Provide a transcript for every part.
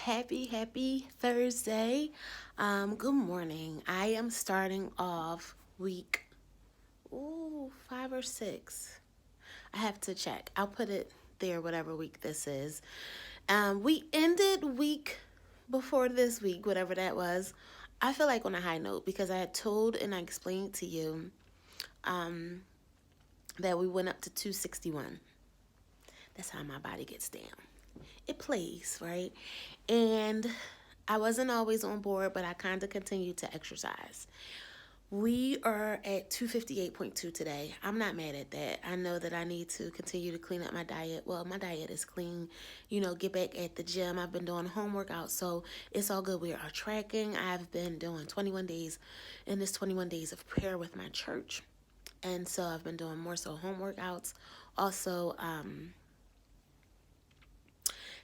Happy Thursday. Good morning. I am starting off week 5 or 6. I have to check. I'll put it there whatever week this is. We ended week before this week, whatever that was. I feel like on a high note because I had told and I explained to you that we went up to 261. That's how my body gets down. It plays, right? And I wasn't always on board, but I kind of continued to exercise. We are at 258.2 today. I'm not mad at that. I know that I need to continue to clean up my diet. Well, my diet is clean. Get back at the gym. I've been doing home workouts, so it's all good. We are tracking. I've been doing 21 days in this 21 days of prayer with my church. And so I've been doing more so home workouts. Also,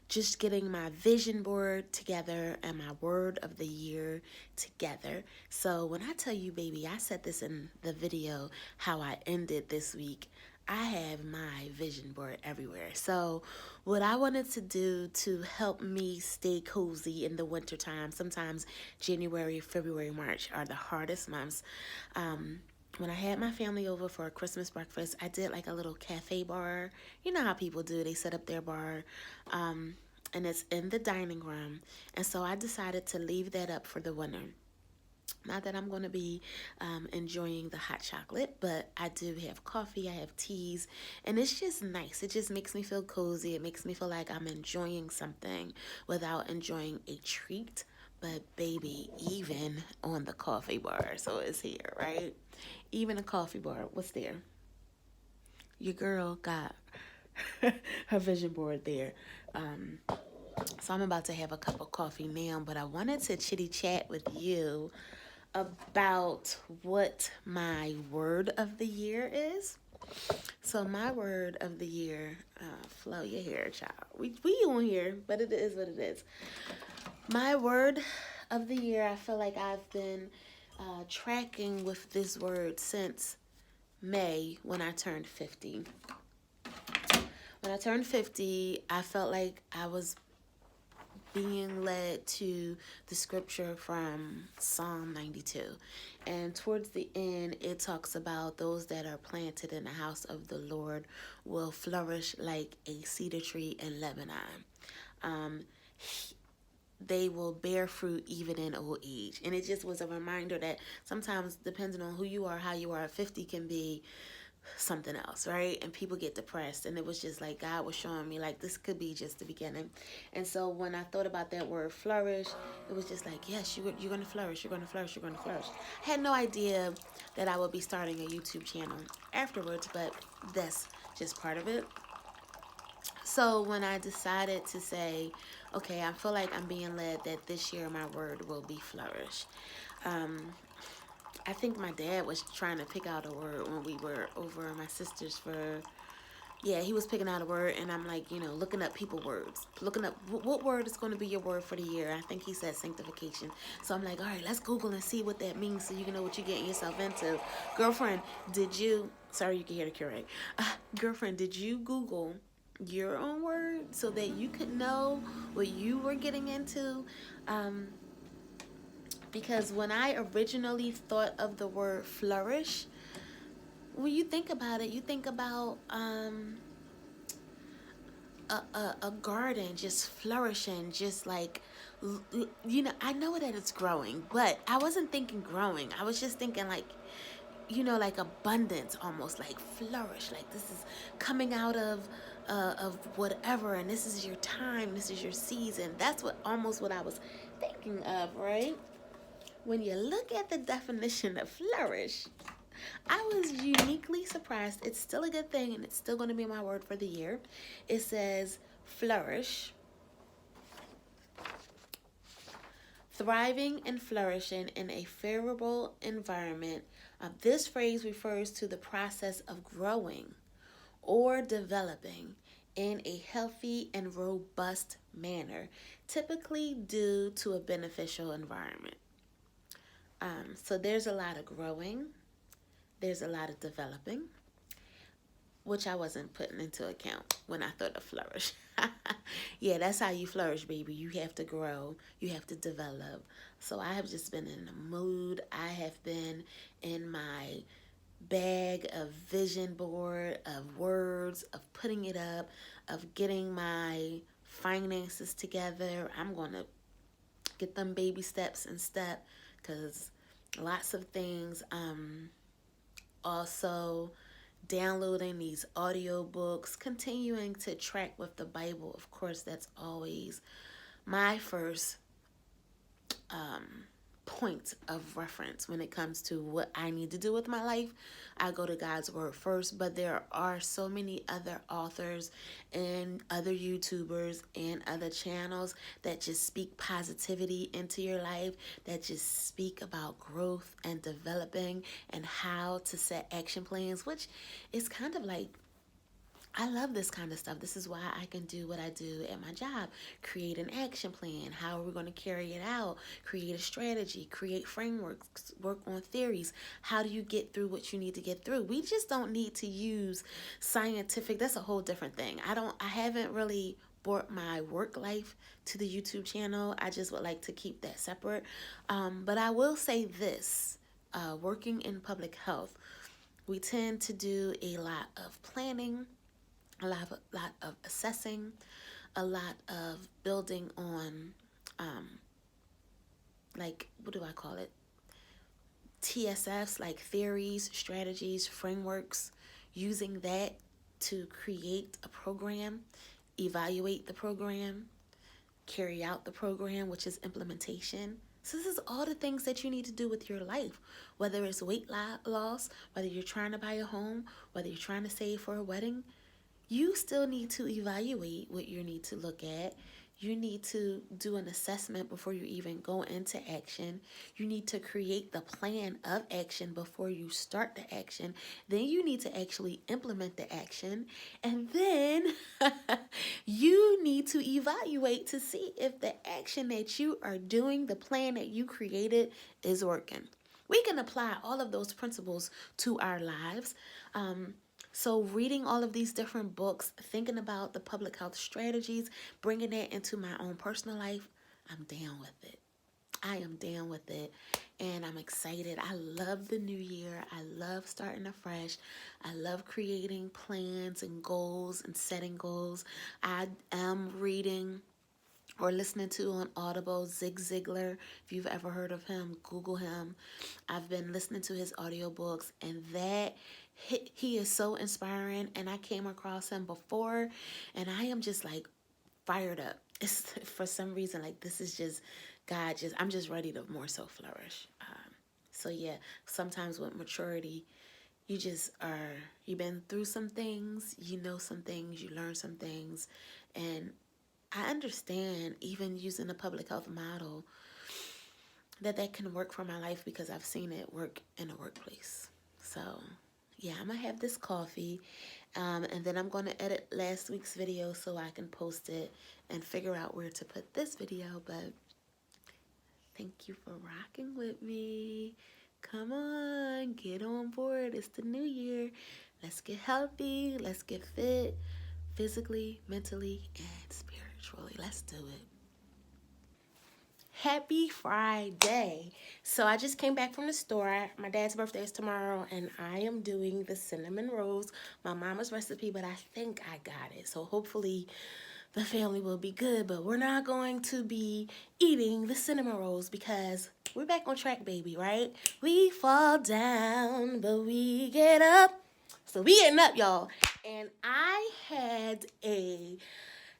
just getting my vision board together and my word of the year together. So when I tell you, baby, I said this in the video, how I ended this week, I have my vision board everywhere. So what I wanted to do to help me stay cozy in the wintertime, sometimes January, February, March are the hardest months. When I had my family over for a Christmas breakfast, I did like a little cafe bar. You know how people do. They set up their bar, and it's in the dining room. And so I decided to leave that up for the winter. Not that I'm going to be enjoying the hot chocolate, but I do have coffee, I have teas, and it's just nice. It just makes me feel cozy. It makes me feel like I'm enjoying something without enjoying a treat. But baby, even on the coffee bar, so it's here, right? Even a coffee bar, what's there? Your girl got her vision board there. So I'm about to have a cup of coffee now, but I wanted to chitty chat with you about what my word of the year is. So my word of the year, flow your hair, child. We on here, but it is what it is. My word of the year, I feel like I've been tracking with this word since May when I turned 50. When I turned 50, I felt like I was being led to the scripture from Psalm 92. And towards the end, it talks about those that are planted in the house of the Lord will flourish like a cedar tree in Lebanon. They will bear fruit even in old age. And it just was a reminder that sometimes, depending on who you are, how you are, 50 can be something else, right? And people get depressed. And it was just like God was showing me like this could be just the beginning. And so when I thought about that word flourish, it was just like, yes, you're going to flourish, you're going to flourish, you're going to flourish. I had no idea that I would be starting a YouTube channel afterwards, but that's just part of it. So when I decided to say, okay, I feel like I'm being led that this year my word will be flourish. I think my dad was trying to pick out a word when we were over my sister's he was picking out a word, and I'm like, looking up people words, looking up what word is going to be your word for the year. I think he said sanctification. So I'm like, all right, let's Google and see what that means so you can know what you're getting yourself into. Girlfriend, sorry, you can hear the curate. Girlfriend, did you Google your own word so that you could know what you were getting into? Because when I originally thought of the word flourish, when you think about it, you think about a garden just flourishing, just like, I know that it's growing, but I wasn't thinking growing. I was just thinking like, like abundance, almost like flourish, like this is coming out of whatever, and this is your time, this is your season. That's what I was thinking of, right? When you look at the definition of flourish, I was uniquely surprised. It's still a good thing, and it's still going to be my word for the year. It says flourish, thriving and flourishing in a favorable environment. This phrase refers to the process of growing or developing in a healthy and robust manner, typically due to a beneficial environment. So there's a lot of growing, there's a lot of developing, which I wasn't putting into account when I thought of flourish. Yeah, that's how you flourish, baby. You have to grow, you have to develop. So I have just been in a mood. I have been in my bag of vision board, of words, of putting it up, of getting my finances together. I'm going to get them baby steps and step because lots of things. Also, downloading these audiobooks, continuing to track with the Bible. Of course, that's always my first point of reference when it comes to what I need to do with my life. I go to God's word first, but there are so many other authors and other YouTubers and other channels that just speak positivity into your life, that just speak about growth and developing and how to set action plans, which is kind of like I love this kind of stuff. This is why I can do what I do at my job. Create an action plan. How are we going to carry it out? Create a strategy. Create frameworks. Work on theories. How do you get through what you need to get through? We just don't need to use scientific. That's a whole different thing. I haven't really brought my work life to the YouTube channel. I just would like to keep that separate. But I will say this. Working in public health, we tend to do a lot of planning, a lot of assessing, a lot of building on, like, what do I call it? TSFs, like theories, strategies, frameworks, using that to create a program, evaluate the program, carry out the program, which is implementation. So this is all the things that you need to do with your life, whether it's weight loss, whether you're trying to buy a home, whether you're trying to save for a wedding. You still need to evaluate what you need to look at. You need to do an assessment before you even go into action. You need to create the plan of action before you start the action. Then you need to actually implement the action. And then you need to evaluate to see if the action that you are doing, the plan that you created, is working. We can apply all of those principles to our lives. So reading all of these different books, thinking about the public health strategies, bringing that into my own personal life, I'm down with it. I am down with it, and I'm excited. I love the new year. I love starting afresh. I love creating plans and goals and setting goals. I am reading or listening to on Audible Zig Ziglar. If you've ever heard of him, Google him. I've been listening to his audiobooks, and that he is so inspiring, and I came across him before, and I am just like fired up. It's for some reason like this is just God. I'm just ready to more so flourish. So yeah, sometimes with maturity, you just are. You've been through some things, you know some things, you learn some things, and I understand even using the public health model that can work for my life because I've seen it work in a workplace. So yeah, I'm gonna have this coffee, and then I'm gonna edit last week's video so I can post it and figure out where to put this video. But thank you for rocking with me. Come on, get on board. It's the new year. Let's get healthy. Let's get fit physically, mentally, and spiritually. Let's do it. Happy Friday. So I just came back from the store. My dad's birthday is tomorrow, and I am doing the cinnamon rolls, my mama's recipe, but I think I got it. So hopefully the family will be good, but we're not going to be eating the cinnamon rolls because we're back on track, baby, right? We fall down, but we get up. So we getting up, y'all. And I had a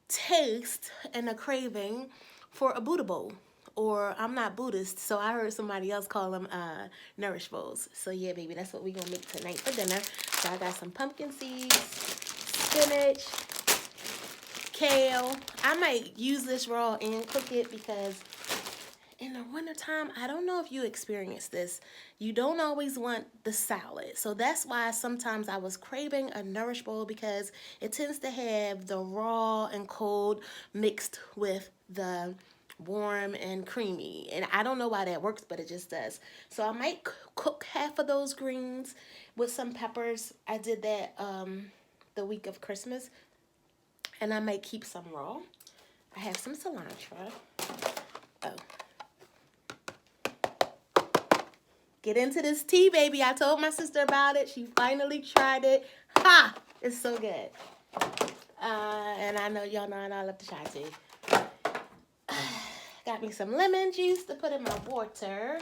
taste and a craving for a Buddha bowl. Or I'm not Buddhist, so I heard somebody else call them nourish bowls. So yeah, baby, that's what we're going to make tonight for dinner. So I got some pumpkin seeds, spinach, kale. I might use this raw and cook it because in the wintertime, I don't know if you experience this. You don't always want the salad. So that's why sometimes I was craving a nourish bowl because it tends to have the raw and cold mixed with the warm and creamy. And I don't know why that works, but it just does. So I might cook half of those greens with some peppers. I did that the week of Christmas. and I might keep some raw. I have some cilantro. Oh. Get into this tea, baby. I told my sister about it. She finally tried it. Ha! It's so good. And I know y'all know I love the chai tea. Got me some lemon juice to put in my water.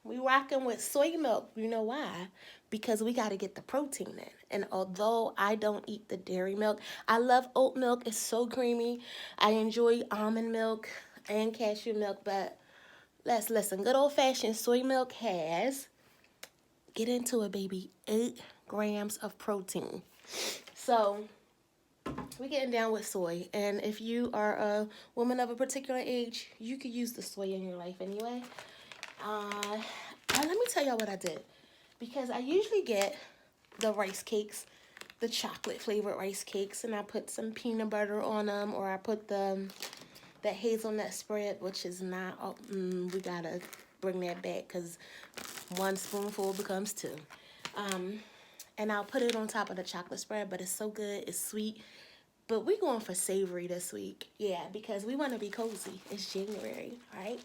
We rocking with soy milk. You know why? Because we got to get the protein in. And although I don't eat the dairy milk, I love oat milk. It's so creamy. I enjoy almond milk and cashew milk. But let's listen. Good old-fashioned soy milk has, get into it, baby, 8 grams of protein. So we're getting down with soy. And if you are a woman of a particular age, you could use the soy in your life anyway. Let me tell y'all what I did. Because I usually get the rice cakes, the chocolate flavored rice cakes, and I put some peanut butter on them, or I put the hazelnut spread, which is not, we gotta bring that back because 1 spoonful becomes 2. And I'll put it on top of the chocolate spread, but it's so good, it's sweet. But we're going for savory this week. Yeah, because we want to be cozy. It's January, all right?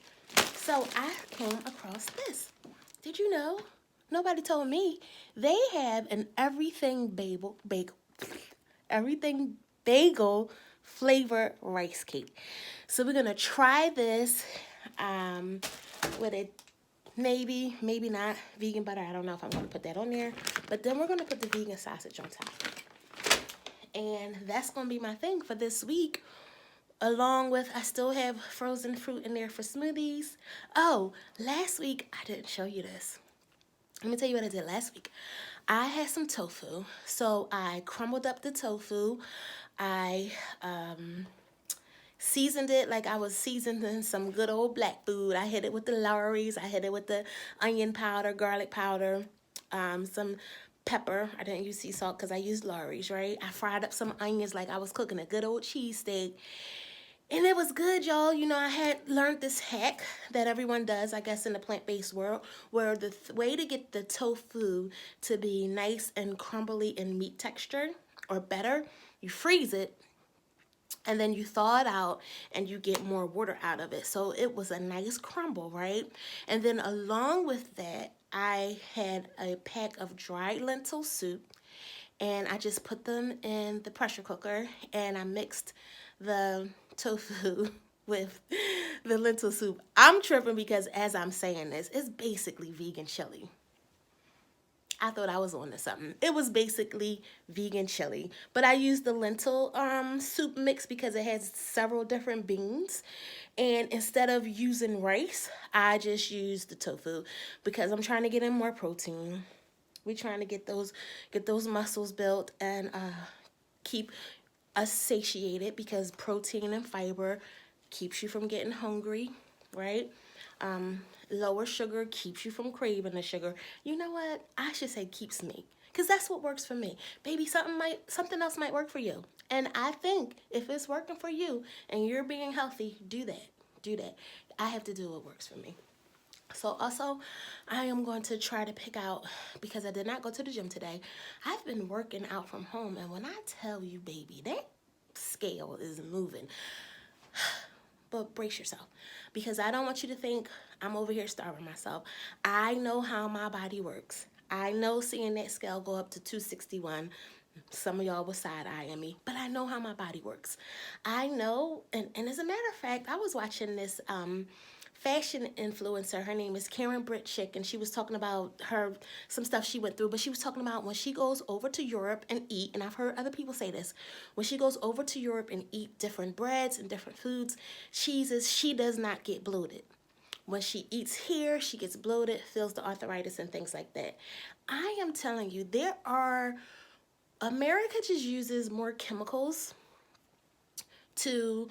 So I came across this. Did you know? Nobody told me. They have an everything bagel flavored rice cake. So we're going to try this with a maybe not vegan butter. I don't know if I'm going to put that on there. But then we're going to put the vegan sausage on top. And that's going to be my thing for this week. Along with, I still have frozen fruit in there for smoothies. Oh, last week, I didn't show you this. Let me tell you what I did last week. I had some tofu. So I crumbled up the tofu. I seasoned it like I was seasoning some good old black food. I hit it with the Lawry's. I hit it with the onion powder, garlic powder, some pepper. I didn't use sea salt because I used Lawry's, right? I fried up some onions like I was cooking a good old cheesesteak. And it was good, y'all. You know, I had learned this hack that everyone does, I guess, in the plant-based world, where the way to get the tofu to be nice and crumbly in meat texture, or better, you freeze it, and then you thaw it out, and you get more water out of it. So it was a nice crumble, right? And then along with that, I had a pack of dried lentil soup, and I just put them in the pressure cooker, and I mixed the tofu with the lentil soup. I'm tripping because as I'm saying this, it's basically vegan chili. I thought I was on to something. It was basically vegan chili. But I used the lentil soup mix because it has several different beans. And instead of using rice, I just used the tofu because I'm trying to get in more protein. We're trying to get those muscles built and keep us satiated, because protein and fiber keeps you from getting hungry, right? Lower sugar keeps you from craving the sugar. You know what? I should say keeps me, because that's what works for me. Baby, something else might work for you. And I think if it's working for you and you're being healthy, do that. Do that. I have to do what works for me. So also, I am going to try to pick out, because I did not go to the gym today, I've been working out from home. And when I tell you, baby, that scale is moving. But brace yourself, because I don't want you to think I'm over here starving myself. I know how my body works. I know seeing that scale go up to 261, some of y'all will side-eyeing me, but I know how my body works. I know, and as a matter of fact, I was watching this fashion influencer. Her name is Karen Britt Chick, and she was talking about some stuff she went through, but she was talking about when she goes over to Europe and eat, and I've heard other people say this, when she goes over to Europe and eat different breads and different foods, cheeses, she does not get bloated. When she eats here, she gets bloated, feels the arthritis and things like that. I am telling you, America just uses more chemicals to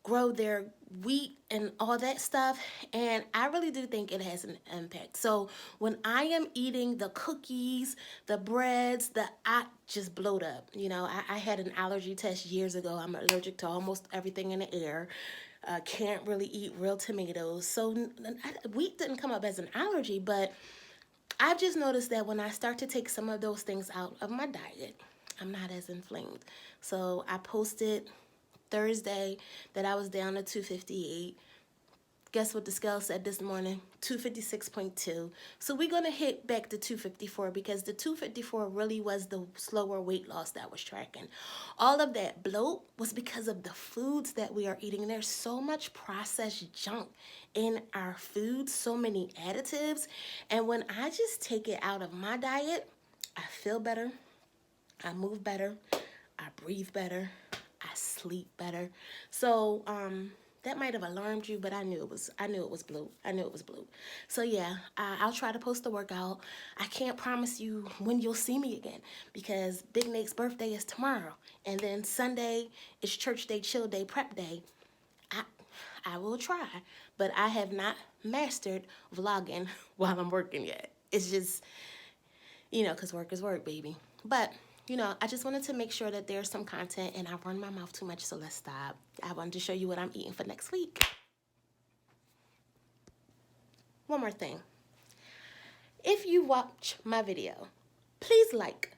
grow their wheat and all that stuff, and I really do think it has an impact. So when I am eating the cookies, the breads, I just bloat up. You know, I had an allergy test years ago. I'm allergic to almost everything in the air. Can't really eat real tomatoes. So wheat didn't come up as an allergy, but I've just noticed that when I start to take some of those things out of my diet, I'm not as inflamed. So I posted Thursday that I was down to 258. Guess what the scale said this morning? 256.2. So we're going to hit back to 254 because the 254 really was the slower weight loss that was tracking. All of that bloat was because of the foods that we are eating. There's so much processed junk in our foods, so many additives. And when I just take it out of my diet, I feel better. I move better. I breathe better. I sleep better. So, that might have alarmed you, but I knew it was blue. I knew it was blue. So yeah, I'll try to post the workout. I can't promise you when you'll see me again because Big Nate's birthday is tomorrow, and then Sunday is church day, chill day, prep day. I I will try, but I have not mastered vlogging while I'm working yet. It's just, because work is work, baby. But, I just wanted to make sure that there's some content, and I run my mouth too much, so let's stop. I wanted to show you what I'm eating for next week. One more thing. If you watch my video, please like,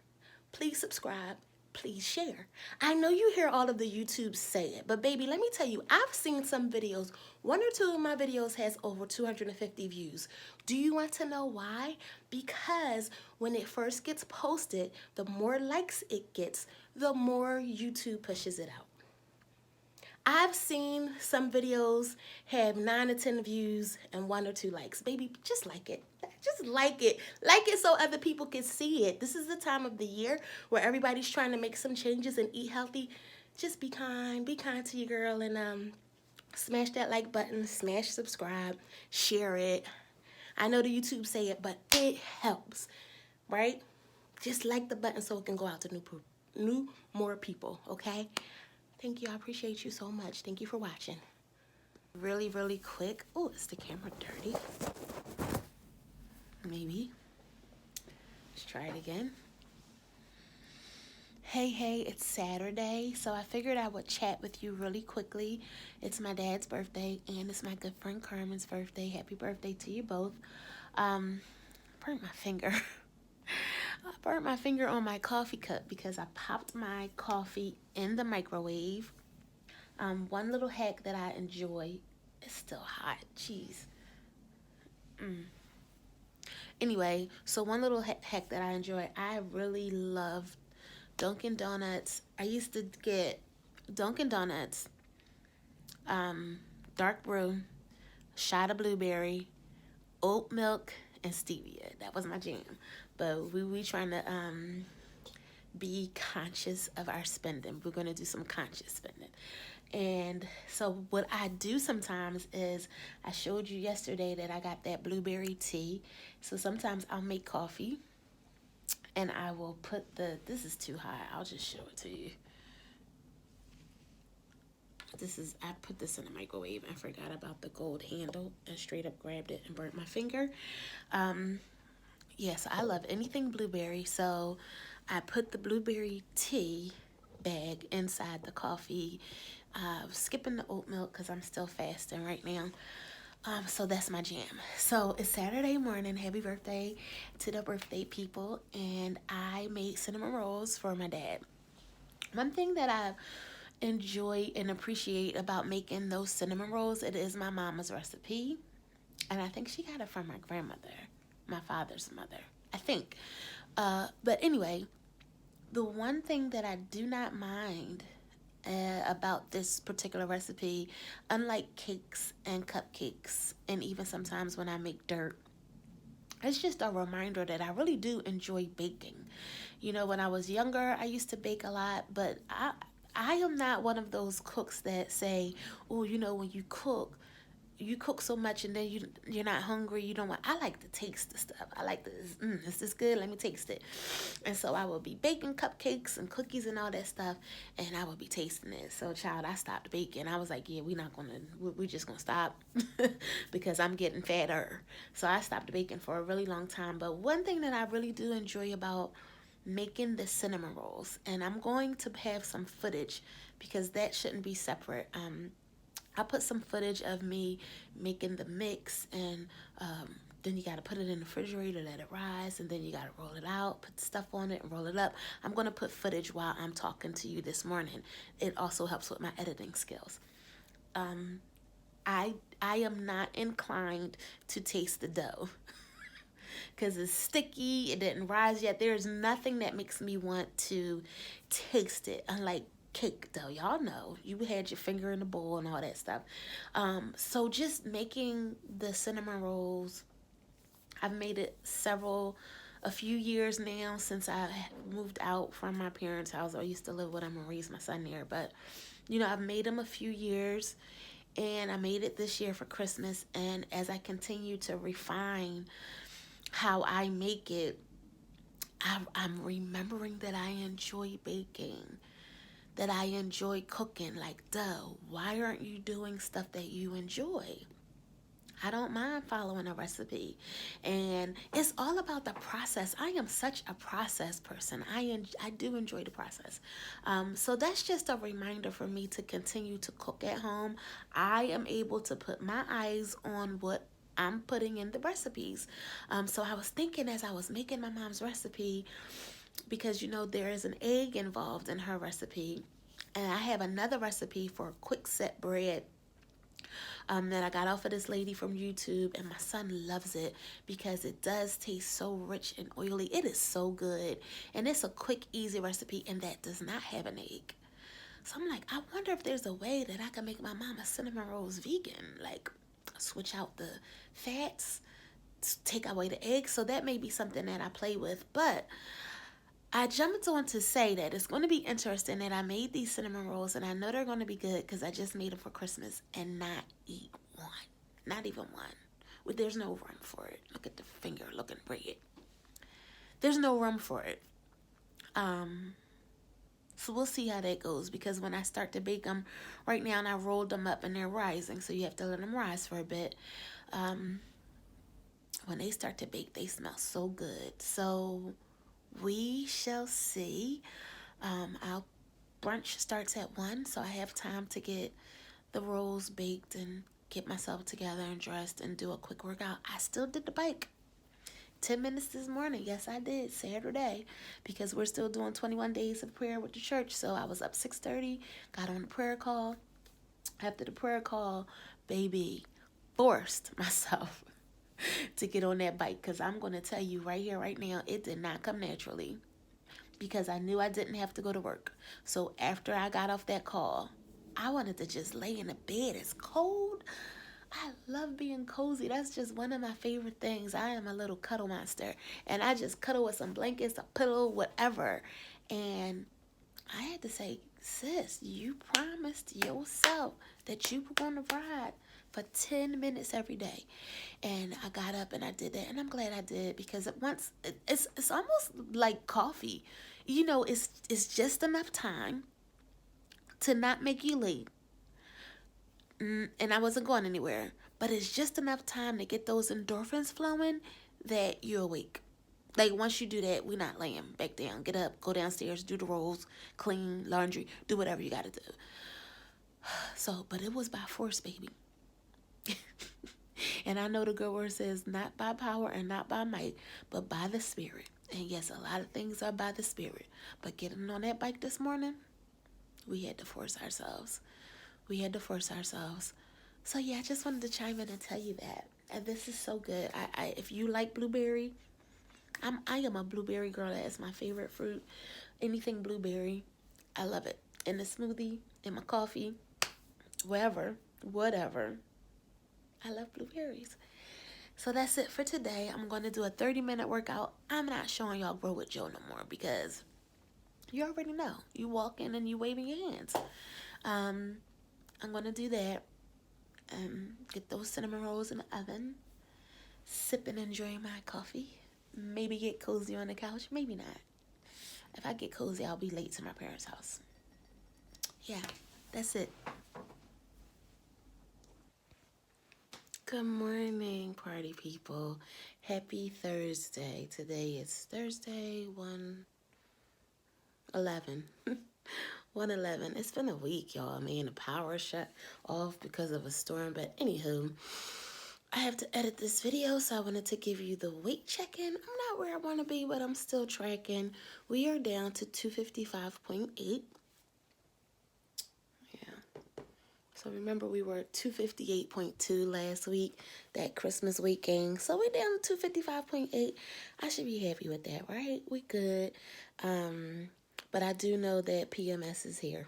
please subscribe, please share. I know you hear all of the YouTubes say it, but baby, let me tell you, I've seen some videos. One or two of my videos has over 250 views. Do you want to know why? Because when it first gets posted, the more likes it gets, the more YouTube pushes it out. I've seen some videos have 9 to 10 views and 1 or 2 likes. Baby, just like it. Just like it. Like it so other people can see it. This is the time of the year where everybody's trying to make some changes and eat healthy. Just be kind. Be kind to your girl and smash that like button, smash subscribe, share it. I know the YouTube say it, but it helps, right? Just like the button so it can go out to more people, okay? Thank you. I appreciate you so much. Thank you for watching. Really, really quick. Oh, is the camera dirty? Maybe. Let's try it again. Hey, it's Saturday, so I figured I would chat with you really quickly. It's my dad's birthday, and it's my good friend Carmen's birthday. Happy birthday to you both. Burnt my finger. I burnt my finger on my coffee cup because I popped my coffee in the microwave. One little hack that I enjoy, it's still hot, jeez. Anyway, so one little hack that I enjoy, I really love Dunkin' Donuts. I used to get Dunkin' Donuts, dark brew, shot of blueberry, oat milk, and stevia. That was my jam. But we trying to be conscious of our spending. We're going to do some conscious spending. And so what I do sometimes is, I showed you yesterday that I got that blueberry tea. So sometimes I'll make coffee and I will put this is too high. I'll just show it to you. I put this in the microwave and forgot about the gold handle and straight up grabbed it and burnt my finger. Yes, I love anything blueberry. So I put the blueberry tea bag inside the coffee, skipping the oat milk because I'm still fasting right now. So that's my jam. So it's Saturday morning. Happy birthday to the birthday people. And I made cinnamon rolls for my dad. One thing that I enjoy and appreciate about making those cinnamon rolls, it is my mama's recipe. And I think she got it from my grandmother, my father's mother, I think. But anyway, the one thing that I do not mind about this particular recipe, unlike cakes and cupcakes, and even sometimes when I make dirt, it's just a reminder that I really do enjoy baking. When I was younger, I used to bake a lot, but I am not one of those cooks that say, oh, when you cook so much and then you're not hungry. You don't want. I like to taste the stuff. I like this. Is this good? Let me taste it. And so I will be baking cupcakes and cookies and all that stuff, and I will be tasting it. So, child, I stopped baking. I was like, yeah, we're just gonna stop because I'm getting fatter. So I stopped baking for a really long time. But one thing that I really do enjoy about making the cinnamon rolls, and I'm going to have some footage because that shouldn't be separate. I put some footage of me making the mix and then you got to put it in the refrigerator, let it rise, and then you got to roll it out, put stuff on it, and roll it up. I'm going to put footage while I'm talking to you this morning. It also helps with my editing skills. I I am not inclined to taste the dough because it's sticky. It didn't rise yet. There's nothing that makes me want to taste it, unlike cake dough. Y'all know you had your finger in the bowl and all that stuff. So just making the cinnamon rolls, I've made it a few years now since I moved out from my parents' house. I used to live with them and raise my son there, but I've made them a few years, and I made it this year for Christmas. And as I continue to refine how I make it, I'm remembering that I enjoy baking, that I enjoy cooking. Like, duh, why aren't you doing stuff that you enjoy? I don't mind following a recipe, and it's all about the process. I am such a process person. I do enjoy the process. So that's just a reminder for me to continue to cook at home. I am able to put my eyes on what I'm putting in the recipes. So I was thinking as I was making my mom's recipe, because there is an egg involved in her recipe, and I have another recipe for quick set bread that I got off of this lady from YouTube, and my son loves it because it does taste so rich and oily. It is so good, and it's a quick, easy recipe, and that does not have an egg. So I'm like, I wonder if there's a way that I can make my mama cinnamon rolls vegan, like switch out the fats, take away the eggs. So that may be something that I play with, but I jumped on to say that it's going to be interesting that I made these cinnamon rolls, and I know they're going to be good because I just made them for Christmas and not eat one. Not even one. Well, there's no room for it. Look at the finger looking red. There's no room for it. So we'll see how that goes, because when I start to bake them, right now, and I rolled them up and they're rising, so you have to let them rise for a bit. When they start to bake, they smell so good. So we shall see. Our brunch starts at 1, so I have time to get the rolls baked and get myself together and dressed and do a quick workout. I still did the bike. 10 minutes this morning. Yes, I did. Saturday, because we're still doing 21 days of prayer with the church. So I was up 6:30, got on the prayer call. After the prayer call, baby, forced myself to get on that bike, because I'm going to tell you right here, right now, it did not come naturally, because I knew I didn't have to go to work. So after I got off that call, I wanted to just lay in the bed. It's cold. I love being cozy. That's just one of my favorite things. I am a little cuddle monster, and I just cuddle with some blankets, a pillow, whatever. And I had to say, sis, you promised yourself that you were going to ride for 10 minutes every day. And I got up and I did that, and I'm glad I did, because it's almost like coffee. It's just enough time to not make you late. And I wasn't going anywhere, but it's just enough time to get those endorphins flowing that you're awake. Like, once you do that, we're not laying back down. Get up, go downstairs, do the rolls, clean, laundry, do whatever you got to do. So, but it was by force, baby. And I know the good word says, not by power and not by might, but by the Spirit. And yes, a lot of things are by the Spirit. But getting on that bike this morning, we had to force ourselves. So yeah, I just wanted to chime in and tell you that. And this is so good. If you like blueberry, I am a blueberry girl. That is my favorite fruit. Anything blueberry, I love it. In the smoothie, in my coffee, whatever. I love blueberries. So that's it for today. I'm going to do a 30-minute workout. I'm not showing y'all Grow with Joe no more, because you already know. You walk in and you waving your hands. I'm going to do that. Get those cinnamon rolls in the oven. Sip and enjoy my coffee. Maybe get cozy on the couch. Maybe not. If I get cozy, I'll be late to my parents' house. Yeah, that's it. Good morning, party people. Happy Thursday. Today is Thursday, 1/11. 1/11. It's been a week, y'all. The power shut off because of a storm. But anywho, I have to edit this video, so I wanted to give you the weight check-in. I'm not where I want to be, but I'm still tracking. We are down to 255.8. Yeah. So remember, we were 258.2 last week, that Christmas weekend. So we're down to 255.8. I should be happy with that, right? We good. But I do know that PMS is here.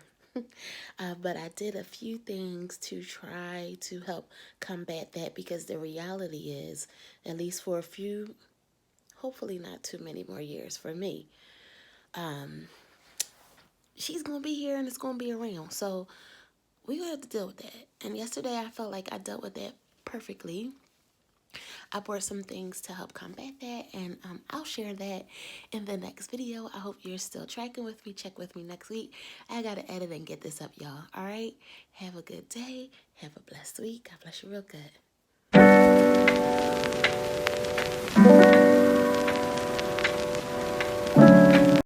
But I did a few things to try to help combat that, because the reality is, at least for a few, hopefully not too many more years for me, she's going to be here and it's going to be around. So we're going to have to deal with that. And yesterday I felt like I dealt with that perfectly. I brought some things to help combat that, and I'll share that in the next video. I hope you're still tracking with me. Check with me next week. I got to edit and get this up, y'all. All right? Have a good day. Have a blessed week. God bless you real good.